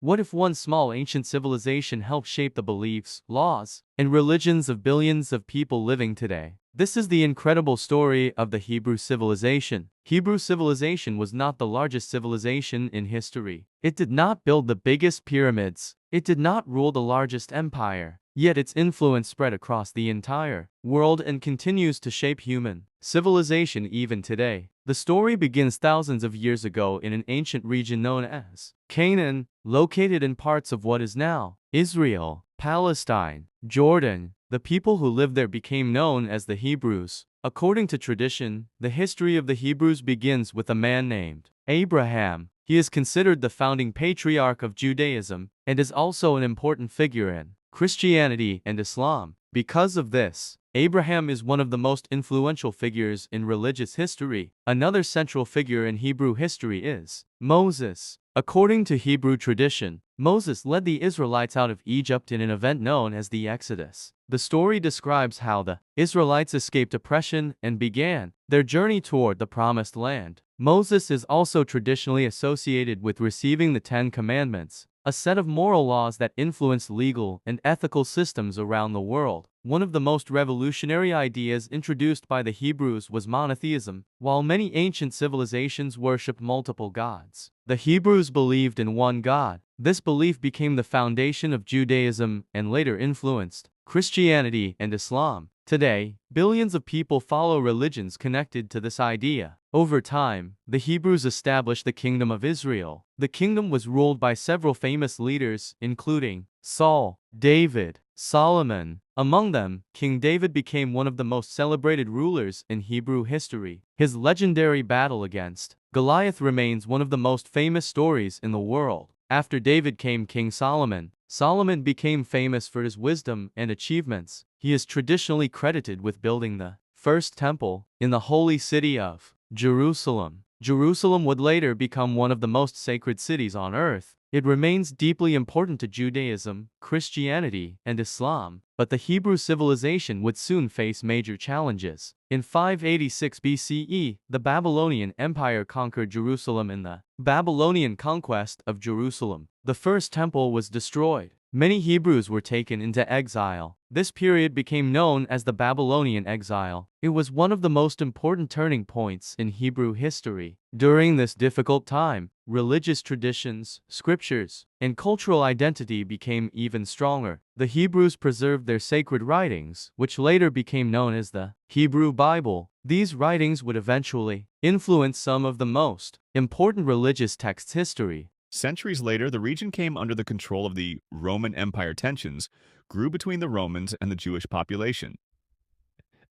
What if one small ancient civilization helped shape the beliefs, laws, and religions of billions of people living today? This is the incredible story of the Hebrew civilization. Hebrew civilization was not the largest civilization in history. It did not build the biggest pyramids. It did not rule the largest empire. Yet its influence spread across the entire world and continues to shape human civilization even today. The story begins thousands of years ago in an ancient region known as Canaan, located in parts of what is now Israel, Palestine, Jordan. The people who lived there became known as the Hebrews. According to tradition, the history of the Hebrews begins with a man named Abraham. He is considered the founding patriarch of Judaism and is also an important figure in Christianity and Islam. Because of this, Abraham is one of the most influential figures in religious history. Another central figure in Hebrew history is Moses. According to Hebrew tradition, Moses led the Israelites out of Egypt in an event known as the Exodus. The story describes how the Israelites escaped oppression and began their journey toward the Promised Land. Moses is also traditionally associated with receiving the Ten Commandments, a set of moral laws that influenced legal and ethical systems around the world. One of the most revolutionary ideas introduced by the Hebrews was monotheism. While many ancient civilizations worshipped multiple gods, the Hebrews believed in one God. This belief became the foundation of Judaism and later influenced Christianity and Islam. Today, billions of people follow religions connected to this idea. Over time, the Hebrews established the Kingdom of Israel. The kingdom was ruled by several famous leaders, including Saul, David, Solomon. Among them, King David became one of the most celebrated rulers in Hebrew history. His legendary battle against Goliath remains one of the most famous stories in the world. After David came King Solomon. Solomon became famous for his wisdom and achievements. He is traditionally credited with building the first temple in the holy city of Jerusalem. Jerusalem would later become one of the most sacred cities on earth. It remains deeply important to Judaism, Christianity, and Islam, but the Hebrew civilization would soon face major challenges. In 586 BCE, the Babylonian Empire conquered Jerusalem in the Babylonian conquest of Jerusalem. The first temple was destroyed. Many Hebrews were taken into exile. This period became known as the Babylonian Exile. It was one of the most important turning points in Hebrew history. During this difficult time, religious traditions, scriptures, and cultural identity became even stronger. The Hebrews preserved their sacred writings, which later became known as the Hebrew Bible. These writings would eventually influence some of the most important religious texts in history. Centuries later, the region came under the control of the Roman Empire. Tensions grew between the Romans and the Jewish population.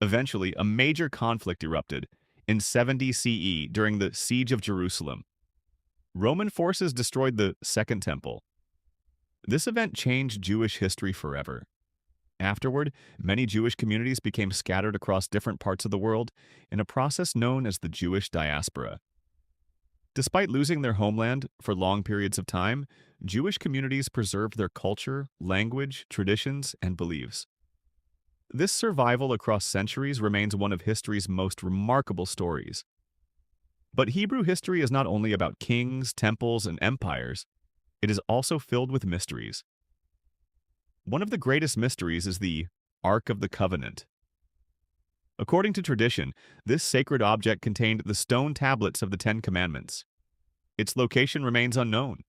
Eventually, a major conflict erupted in 70 CE during the Siege of Jerusalem. Roman forces destroyed the Second Temple. This event changed Jewish history forever. Afterward, many Jewish communities became scattered across different parts of the world in a process known as the Jewish diaspora. Despite losing their homeland for long periods of time, Jewish communities preserved their culture, language, traditions, and beliefs. This survival across centuries remains one of history's most remarkable stories. But Hebrew history is not only about kings, temples, and empires. It is also filled with mysteries. One of the greatest mysteries is the Ark of the Covenant. According to tradition, this sacred object contained the stone tablets of the Ten Commandments. Its location remains unknown.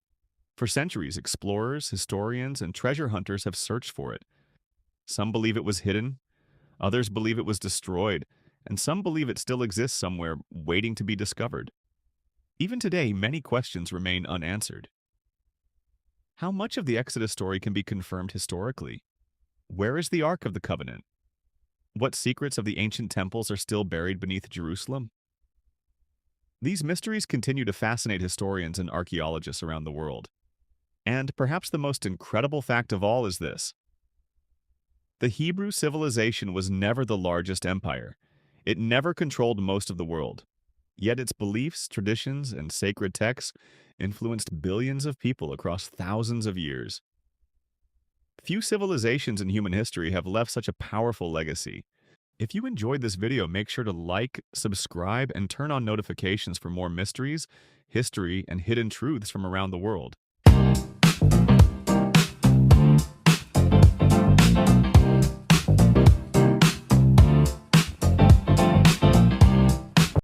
For centuries, explorers, historians, and treasure hunters have searched for it. Some believe it was hidden, others believe it was destroyed, and some believe it still exists somewhere waiting to be discovered. Even today, many questions remain unanswered. How much of the Exodus story can be confirmed historically? Where is the Ark of the Covenant? What secrets of the ancient temples are still buried beneath Jerusalem? These mysteries continue to fascinate historians and archaeologists around the world. And perhaps the most incredible fact of all is this: the Hebrew civilization was never the largest empire. It never controlled most of the world. Yet its beliefs, traditions, and sacred texts influenced billions of people across thousands of years. Few civilizations in human history have left such a powerful legacy. If you enjoyed this video, make sure to like, subscribe, and turn on notifications for more mysteries, history, and hidden truths from around the world.